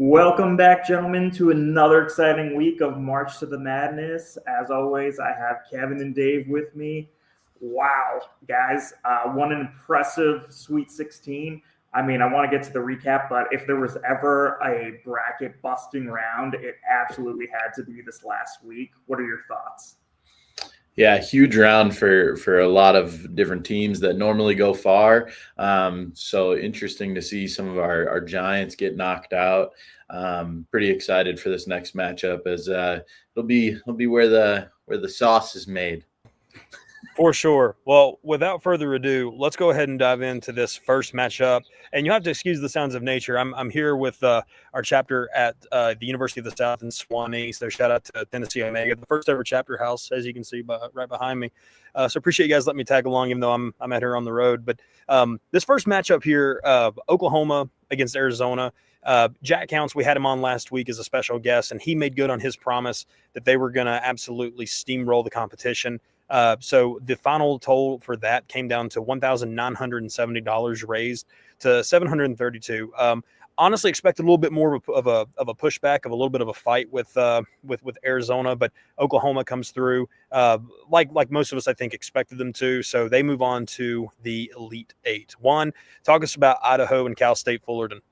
Welcome back, gentlemen, to another exciting week of March to the Madness. As always, I have Kevin and Dave with me. Wow, guys, what an impressive Sweet 16. I mean, I want to get to the recap, but if there was ever a bracket busting round, it absolutely had to be this last week. What are your thoughts? Yeah, huge round for a lot of different teams that normally go far. So interesting to see some of our Giants get knocked out. Pretty excited for this next matchup as it'll be where the sauce is made. For sure. Well, without further ado, let's go ahead and dive into this first matchup. And you have to excuse the sounds of nature. I'm here with our chapter at the University of the South in Swanee. So shout out to Tennessee Omega, the first ever chapter house, as you can see right behind me. So appreciate you guys letting me tag along, even though I'm at here on the road. But this first matchup here, Oklahoma against Arizona. Jack Counts, we had him on last week as a special guest, and he made good on his promise that they were going to absolutely steamroll the competition. So the final total for that came down to $1,970 raised to $732. Honestly, expected a little bit more of a pushback, of a little bit of a fight with Arizona, but Oklahoma comes through like most of us, I think, expected them to. So they move on to the Elite Eight. Juan, talk us about Idaho and Cal State Fullerton.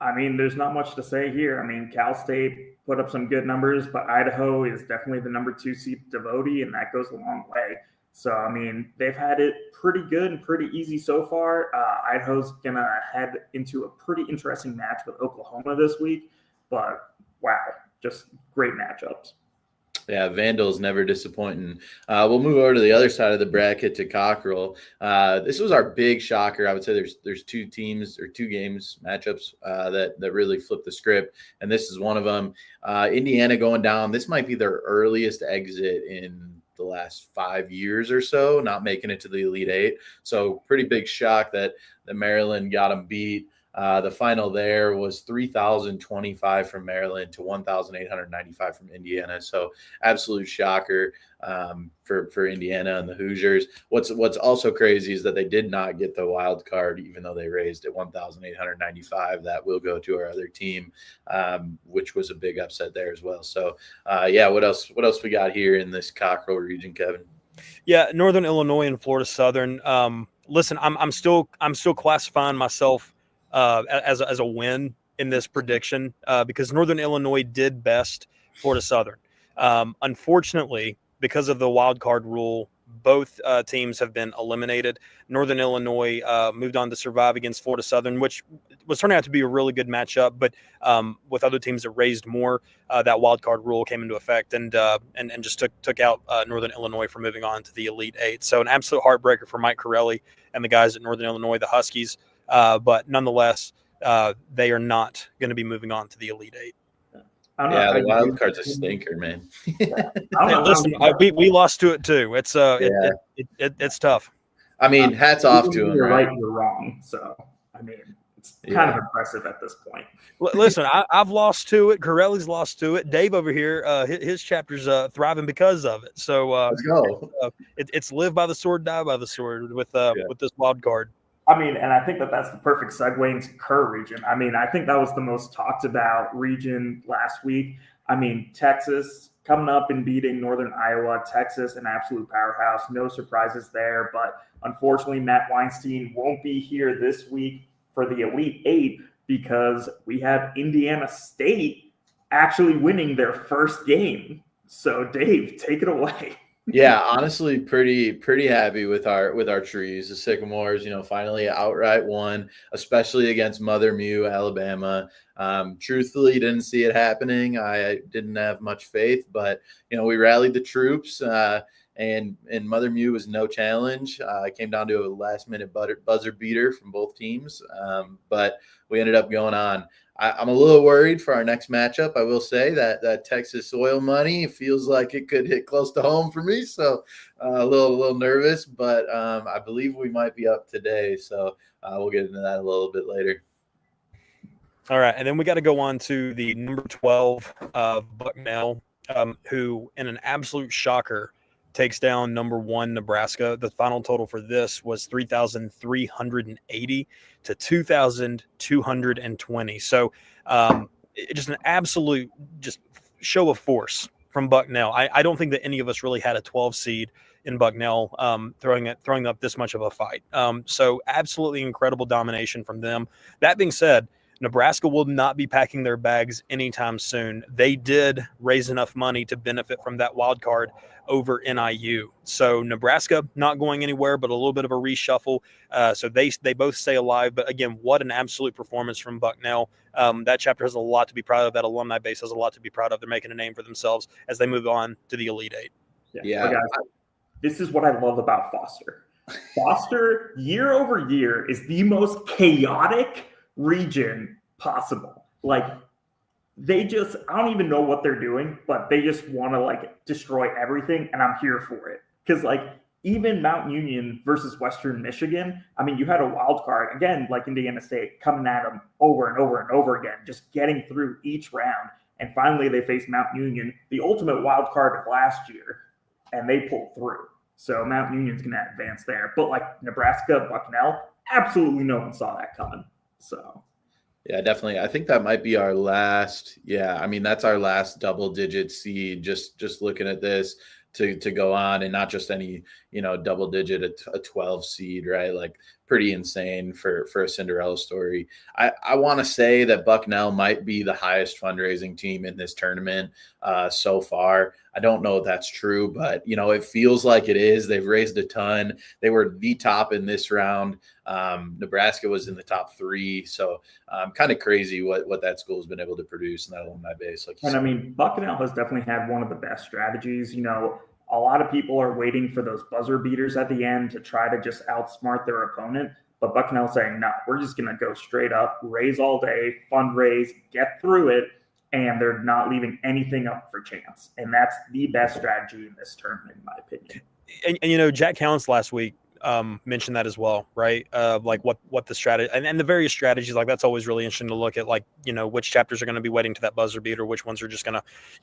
I mean, there's not much to say here. I mean, Cal State put up some good numbers, but Idaho is definitely the number 2 seed devotee, and that goes a long way. So, I mean, they've had it pretty good and pretty easy so far. Idaho's going to head into a pretty interesting match with Oklahoma this week, but wow, just great matchups. Yeah, Vandals never disappointing. We'll move over to the other side of the bracket to Cockrell. This was our big shocker. I would say there's two teams or two games matchups that really flipped the script, and this is one of them. Indiana going down. This might be their earliest exit in the last 5 years or so, not making it to the Elite Eight. So pretty big shock that Maryland got them beat. The final there was 3,025 from Maryland to 1,895 from Indiana. So absolute shocker for Indiana and the Hoosiers. What's also crazy is that they did not get the wild card, even though they raised it 1,895. That will go to our other team, which was a big upset there as well. So yeah, what else we got here in this Cockrell region, Kevin? Yeah, Northern Illinois and Florida Southern. Listen, I'm still classifying myself as a win in this prediction because Northern Illinois did best Florida Southern. Unfortunately, because of the wild card rule, both teams have been eliminated. Northern Illinois moved on to survive against Florida Southern, which was turning out to be a really good matchup. But with other teams that raised more, that wild card rule came into effect and just took out Northern Illinois from moving on to the Elite Eight. So an absolute heartbreaker for Mike Corelli and the guys at Northern Illinois, the Huskies. But nonetheless, they are not going to be moving on to the Elite Eight. Yeah, the wild card's a stinker, man. Listen, we lost to it too. It's it's tough. I mean, hats off to them. You're right, you're wrong. So, I mean, it's kind of impressive at this point. Listen, I've lost to it. Corelli's lost to it. Dave over here, his chapter's thriving because of it. So let's go. It's live by the sword, die by the sword with this wild card. I mean, and I think that's the perfect segue into Kerr region. I mean, I think that was the most talked about region last week. I mean, Texas coming up and beating Northern Iowa. Texas, an absolute powerhouse. No surprises there. But unfortunately, Matt Weinstein won't be here this week for the Elite Eight because we have Indiana State actually winning their first game. So, Dave, take it away. Yeah, honestly, pretty happy with our trees. The Sycamores, finally outright won, especially against Mother Mew, Alabama. Truthfully, didn't see it happening. I didn't have much faith, but we rallied the troops, and Mother Mew was no challenge. It came down to a last-minute buzzer beater from both teams, but we ended up going on. I'm a little worried for our next matchup. I will say that Texas oil money feels like it could hit close to home for me, so a little nervous. But I believe we might be up today, so we'll get into that a little bit later. All right, and then we got to go on to the number 12 Bucknell, who, in an absolute shocker, takes down number 1 Nebraska. The final total for this was 3,380 to 2,220. So just an absolute just show of force from Bucknell. I don't think that any of us really had a 12 seed in Bucknell throwing up this much of a fight. So absolutely incredible domination from them. That being said, Nebraska will not be packing their bags anytime soon. They did raise enough money to benefit from that wild card over NIU. So Nebraska not going anywhere, but a little bit of a reshuffle. So they both stay alive. But again, what an absolute performance from Bucknell. That chapter has a lot to be proud of. That alumni base has a lot to be proud of. They're making a name for themselves as they move on to the Elite Eight. Yeah. Guys, this is what I love about Foster. Foster, year over year, is the most chaotic region possible. Like, I don't even know what they're doing, but they just want to like destroy everything, and I'm here for it. Because like even Mount Union versus Western Michigan, I mean, you had a wild card again, like Indiana State, coming at them over and over and over again, just getting through each round, and finally they faced Mount Union, the ultimate wild card of last year, and they pulled through. So Mount Union's going to advance there, but like Nebraska, Bucknell, absolutely no one saw that coming. So. Yeah, definitely. I think that might be our last. Yeah, I mean that's our last double-digit seed. Just looking at this to go on, and not just any double-digit, a 12 seed, right? Like pretty insane for a Cinderella story. I want to say that Bucknell might be the highest fundraising team in this tournament so far. I don't know if that's true, but it feels like it is. They've raised a ton. They were the top in this round. Nebraska was in the top 3, so kind of crazy what that school has been able to produce in that alumni base. Like, I mean, Bucknell has definitely had one of the best strategies. A lot of people are waiting for those buzzer beaters at the end to try to just outsmart their opponent. But Bucknell saying, no, we're just going to go straight up, raise all day, fundraise, get through it, and they're not leaving anything up for chance. And that's the best strategy in this tournament, in my opinion. And Jack Counts last week mentioned that as well, right? Like what the strategy and the various strategies, like that's always really interesting to look at, like, which chapters are going to be waiting to that buzzer beater, which ones are just going to,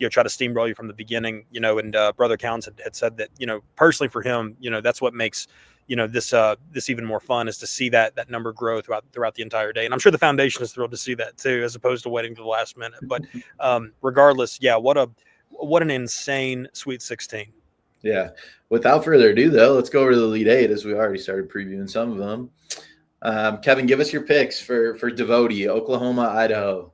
try to steamroll you from the beginning, and Brother Counts had said that, personally for him, that's what makes, this even more fun is to see that number grow throughout the entire day. And I'm sure the foundation is thrilled to see that too, as opposed to waiting to the last minute. But regardless, yeah, what an insane Sweet 16. Yeah. Without further ado, though, let's go over to the Elite Eight, as we already started previewing some of them. Kevin, give us your picks for Devotee, Oklahoma, Idaho.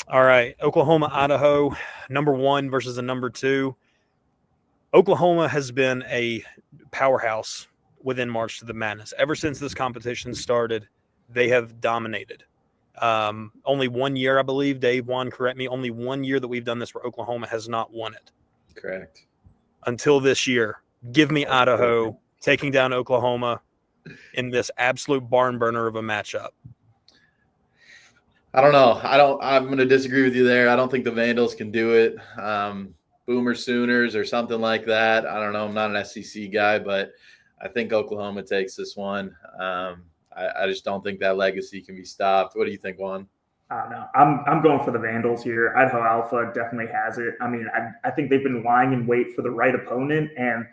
All right. Oklahoma, Idaho, number 1 versus the number 2. Oklahoma has been a powerhouse within March to the Madness. Ever since this competition started, they have dominated. Only 1 year, I believe, Dave, Juan, correct me, only 1 year that we've done this where Oklahoma has not won it. Correct. Until this year. Give me Idaho taking down Oklahoma in this absolute barn burner of a matchup. I don't know. I'm going to disagree with you there. I don't think the Vandals can do it. Boomer Sooners or something like that. I don't know. I'm not an SEC guy, but I think Oklahoma takes this one. I just don't think that legacy can be stopped. What do you think, Juan? No, I'm going for the Vandals here. Idaho Alpha definitely has it. I mean, I think they've been lying in wait for the right opponent, and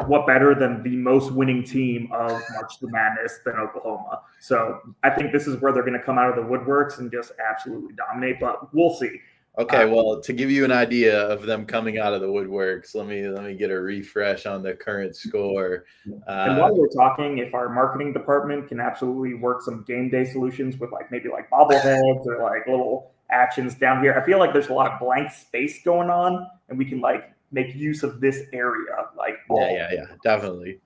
what better than the most winning team of March to the Madness than Oklahoma? So I think this is where they're going to come out of the woodworks and just absolutely dominate, but we'll see. Okay, well, to give you an idea of them coming out of the woodworks, let me get a refresh on the current score. And while we're talking, if our marketing department can absolutely work some game day solutions with maybe bobbleheads or little actions down here, I feel like there's a lot of blank space going on, and we can make use of this area. Yeah, definitely.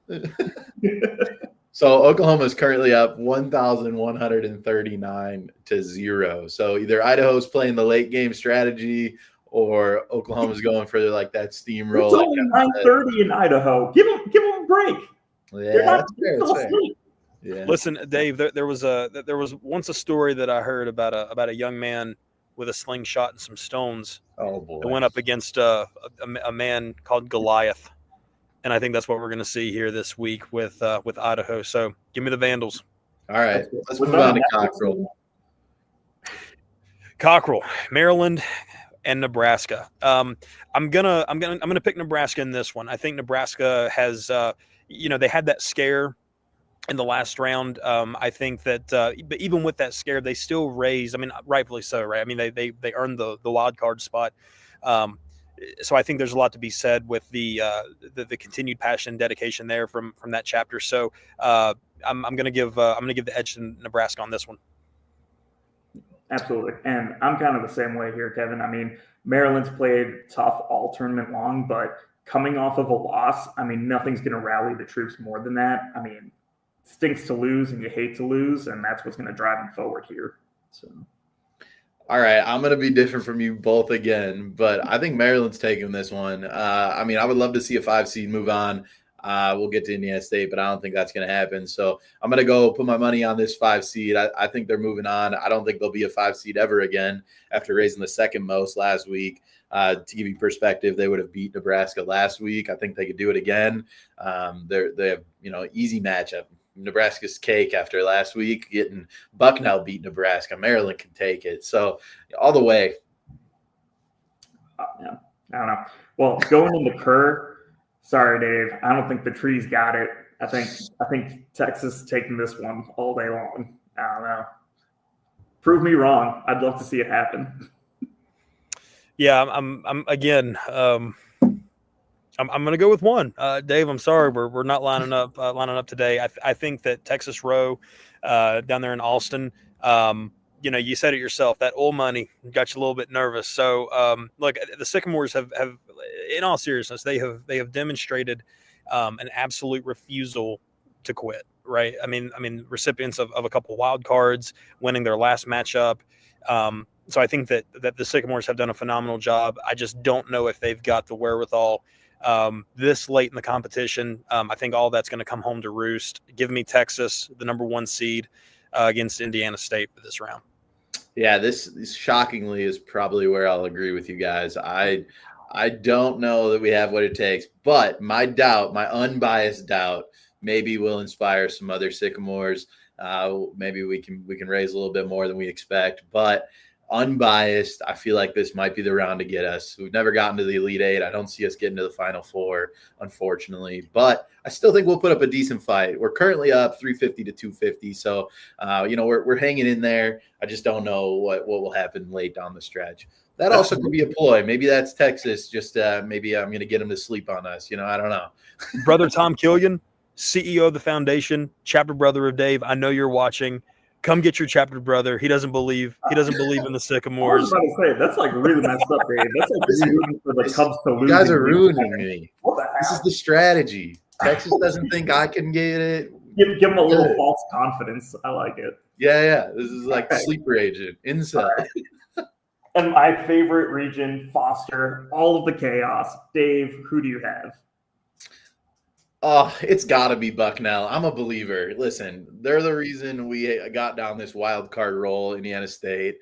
So Oklahoma is currently up 1,139 to 0. So either Idaho's playing the late game strategy, or Oklahoma's going for that steamroll. It's only 9:30 in Idaho. Give them a break. Yeah, that's fair. Yeah. Listen, Dave, there was once a story that I heard about a young man with a slingshot and some stones. Oh boy! That went up against a man called Goliath. And I think that's what we're going to see here this week with Idaho. So give me the Vandals. All right, let's move on to Cockrell. Cockrell, Maryland, and Nebraska. I'm gonna pick Nebraska in this one. I think Nebraska has, they had that scare in the last round. I think that, but even with that scare, they still raised. I mean, rightfully so, right? I mean, they earned the wild card spot. So I think there's a lot to be said with the continued passion and dedication there from that chapter. So I'm going to give the edge to Nebraska on this one. Absolutely. And I'm kind of the same way here, Kevin. I mean, Maryland's played tough all tournament long, but coming off of a loss, I mean, nothing's going to rally the troops more than that. I mean, it stinks to lose and you hate to lose, and that's what's going to drive them forward here. So. All right, I'm going to be different from you both again, but I think Maryland's taking this one. I mean, I would love to see a 5 seed move on. We'll get to Indiana State, but I don't think that's going to happen. So I'm going to go put my money on this 5 seed. I think they're moving on. I don't think they'll be a 5 seed ever again after raising the second most last week. To give you perspective, they would have beat Nebraska last week. I think they could do it again. They have, easy matchup. Nebraska's cake after last week, getting Bucknell beat Nebraska. Maryland can take it. So all the way. Yeah, I don't know. Well, going into Kerr, sorry, Dave. I don't think the trees got it. I think Texas is taking this one all day long. I don't know. Prove me wrong. I'd love to see it happen. Yeah, I'm again. I'm going to go with one. Dave, I'm sorry, we're not lining up today. I think that Texas Row down there in Austin, you said it yourself, that oil money got you a little bit nervous. So look, the Sycamores have, in all seriousness, they have demonstrated an absolute refusal to quit. Right? I mean, recipients of a couple of wild cards, winning their last matchup. So I think that the Sycamores have done a phenomenal job. I just don't know if they've got the wherewithal this late in the competition. I think all that's going to come home to roost. Give me Texas, the number 1 seed, against Indiana State for this round. Yeah, this shockingly is probably where I'll agree with you guys. I don't know that we have what it takes, but my unbiased doubt, maybe will inspire some other Sycamores. Maybe we can raise a little bit more than we expect, but unbiased, I feel like this might be the round to get us. We've never gotten to the Elite Eight. I don't see us getting to the Final Four, unfortunately, but I still think we'll put up a decent fight. We're currently up 350 to 250, so we're hanging in there. I just don't know what will happen late down the stretch. That also could be a ploy. Maybe that's Texas. Just maybe I'm going to get them to sleep on us. I don't know. Brother Tom Killian, CEO of the foundation, chapter brother of Dave. I know you're watching. Come get your chapter brother. He doesn't believe in the Sycamores. I was about to say, that's like really messed up, Dave. That's like rooting for the Cubs to lose. You guys are ruining me. What the hell? This is the strategy. Texas doesn't think I can get it. Give them a little false confidence. I like it. Yeah. This is like sleeper agent inside. Right. And my favorite region, Foster, all of the chaos. Dave, who do you have? Oh, it's got to be Bucknell. I'm a believer. Listen, they're the reason we got down this wild card roll, Indiana State.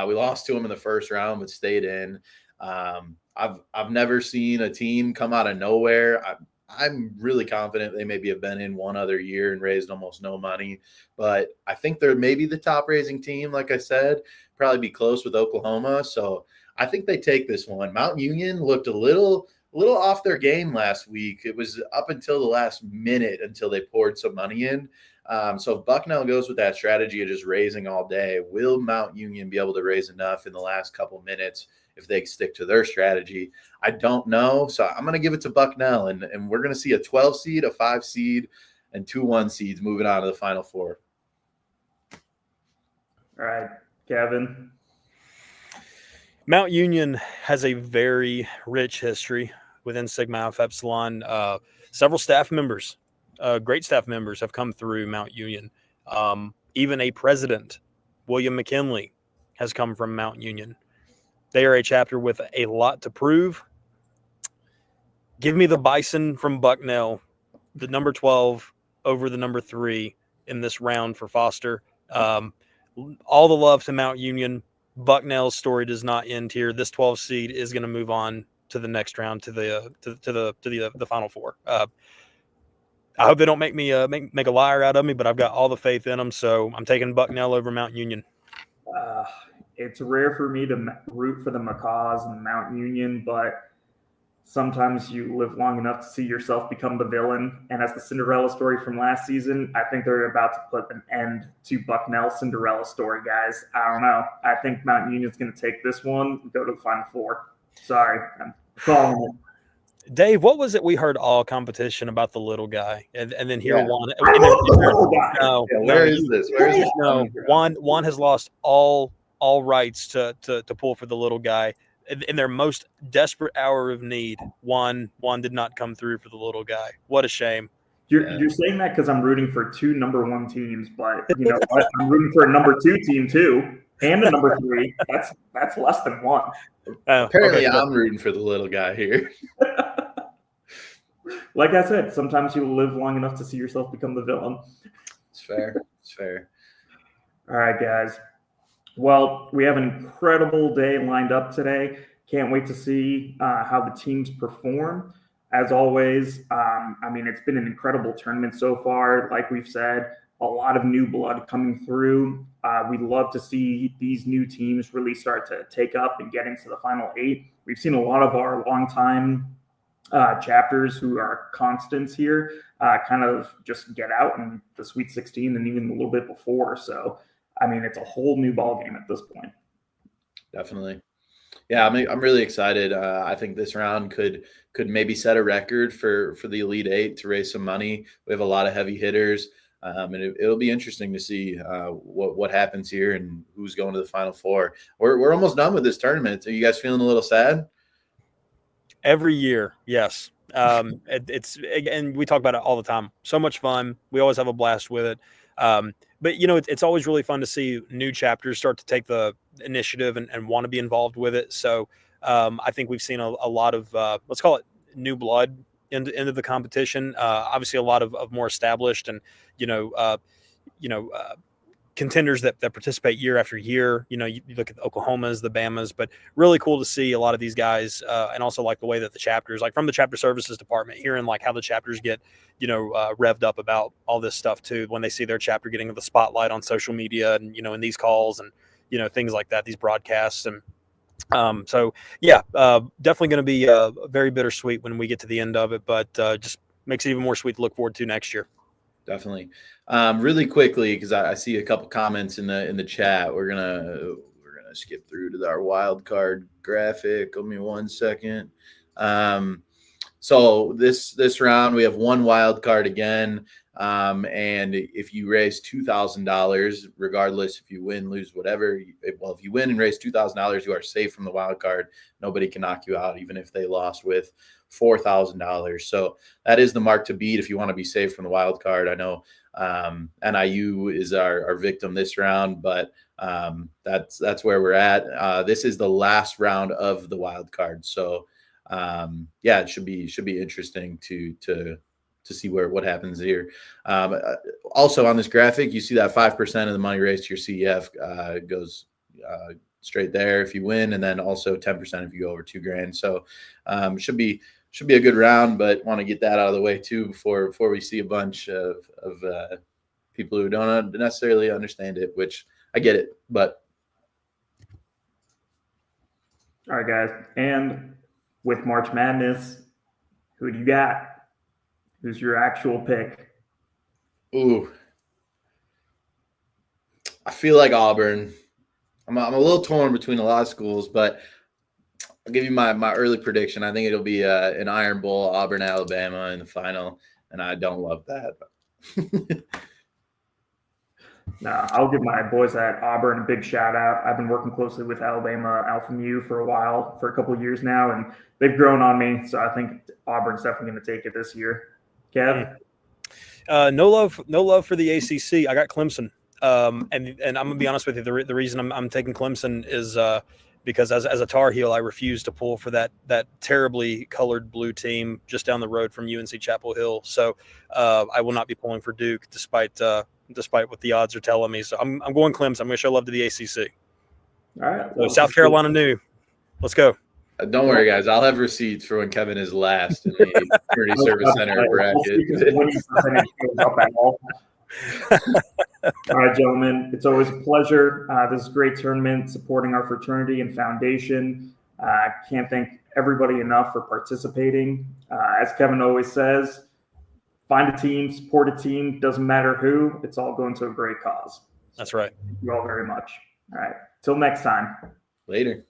We lost to them in the first round, but stayed in. I've never seen a team come out of nowhere. I'm really confident they maybe have been in one other year and raised almost no money. But I think they're maybe the top raising team, like I said, probably be close with Oklahoma. So I think they take this one. Mount Union looked a little off their game last week. It was up until the last minute until they poured some money in. So if Bucknell goes with that strategy of just raising all day, will Mount Union be able to raise enough in the last couple minutes if they stick to their strategy? I don't know. So I'm going to give it to Bucknell, and we're going to see a 12 seed, a 5 seed, and 2 1 seeds moving on to the Final Four. All right, Kevin. Mount Union has a very rich history within Sigma Alpha Epsilon. Several staff members, great staff members, have come through Mount Union. Even a president, William McKinley, has come from Mount Union. They are a chapter with a lot to prove. Give me the Bison from Bucknell, the number 12 over the number 3 in this round for Foster. All the love to Mount Union. Bucknell's story does not end here. This 12 seed is going to move on to the next round, to the Final Four. I hope they don't make me make a liar out of me, but I've got all the faith in them, so I'm taking Bucknell over Mount Union. It's rare for me to root for the Macaws and Mount Union, but sometimes you live long enough to see yourself become the villain. And as the Cinderella story from last season, I think they're about to put an end to Bucknell's Cinderella story, guys. I don't know. I think Mount Union's going to take this one and go to the Final Four. Sorry, I'm calling it. Dave, what was it we heard all competition about the little guy, and then here Yeah. Juan? I love the little guy. No, Where is this? Where is this? no. Juan has lost all rights to pull for the little guy in their most desperate hour of need. Juan did not come through for the little guy. What a shame. You're saying that because I'm rooting for 2 number 1 teams, but you know what? I'm rooting for a number 2 team too, and a number 3. That's less than 1. Apparently, I'm rooting for the little guy here. Like I said, sometimes you live long enough to see yourself become the villain. It's fair. It's fair. All right, guys. Well, we have an incredible day lined up today. Can't wait to see how the teams perform. As always, it's been an incredible tournament so far. Like we've said, a lot of new blood coming through. We'd love to see these new teams really start to take up and get into the Final 8. We've seen a lot of our longtime chapters who are constants here kind of just get out in the Sweet 16 and even a little bit before. So, it's a whole new ballgame at this point. Definitely. Yeah, I'm really excited. I think this round could maybe set a record for the Elite 8 to raise some money. We have a lot of heavy hitters, and it'll be interesting to see what happens here and who's going to the Final Four. We're almost done with this tournament. Are you guys feeling a little sad? Every year, yes. It's and we talk about it all the time. So much fun. We always have a blast with it. But it's always really fun to see new chapters start to take the initiative and want to be involved with it. So I think we've seen a lot of let's call it new blood into the competition. Obviously, a lot of more established and contenders that participate year after year. You look at the Oklahomas, the Bamas, but really cool to see a lot of these guys, and also like the way that the chapters, like from the chapter services department, hearing like how the chapters get, revved up about all this stuff too when they see their chapter getting the spotlight on social media and in these calls and things like that, these broadcasts and. Definitely going to be very bittersweet when we get to the end of it, but just makes it even more sweet to look forward to next year. Definitely. Really quickly, because I see a couple comments in the chat. We're gonna skip through to our wild card graphic. Give me 1 second. So this round we have one wild card again. And if you raise $2,000, regardless if you win, lose, whatever, if you win and raise $2,000, you are safe from the wild card. Nobody can knock you out, even if they lost with $4,000. So that is the mark to beat if you want to be safe from the wild card. I know NIU is our victim this round, but that's where we're at. This is the last round of the wild card. So it should be interesting to see what happens here. Also on this graphic, you see that 5% of the money raised to your CEF goes straight there if you win, and then also 10% if you go over $2,000. So should be a good round, but want to get that out of the way too before we see a bunch of people who don't necessarily understand it, which I get it, but. All right, guys. And with March Madness, who do you got? Who's your actual pick? Ooh. I feel like Auburn. I'm a little torn between a lot of schools, but I'll give you my early prediction. I think it'll be an Iron Bowl, Auburn, Alabama in the final, and I don't love that. No, I'll give my boys at Auburn a big shout out. I've been working closely with Alabama Alpha Mu for a couple of years now, and they've grown on me. So I think Auburn's definitely going to take it this year. Kev? No love for the ACC. I got Clemson, and I'm gonna be honest with you. The reason I'm taking Clemson is because as a Tar Heel, I refuse to pull for that terribly colored blue team just down the road from UNC Chapel Hill. So I will not be pulling for Duke, despite what the odds are telling me. So I'm going Clemson. I'm going to show love to the ACC. All right. So South Carolina new. Let's go. Don't worry, guys. I'll have receipts for when Kevin is last in the Community Service Center bracket. All right, gentlemen. It's always a pleasure. This is a great tournament supporting our fraternity and foundation. Can't thank everybody enough for participating. As Kevin always says, find a team, support a team, doesn't matter who, it's all going to a great cause. That's right. Thank you all very much. All right. Till next time. Later.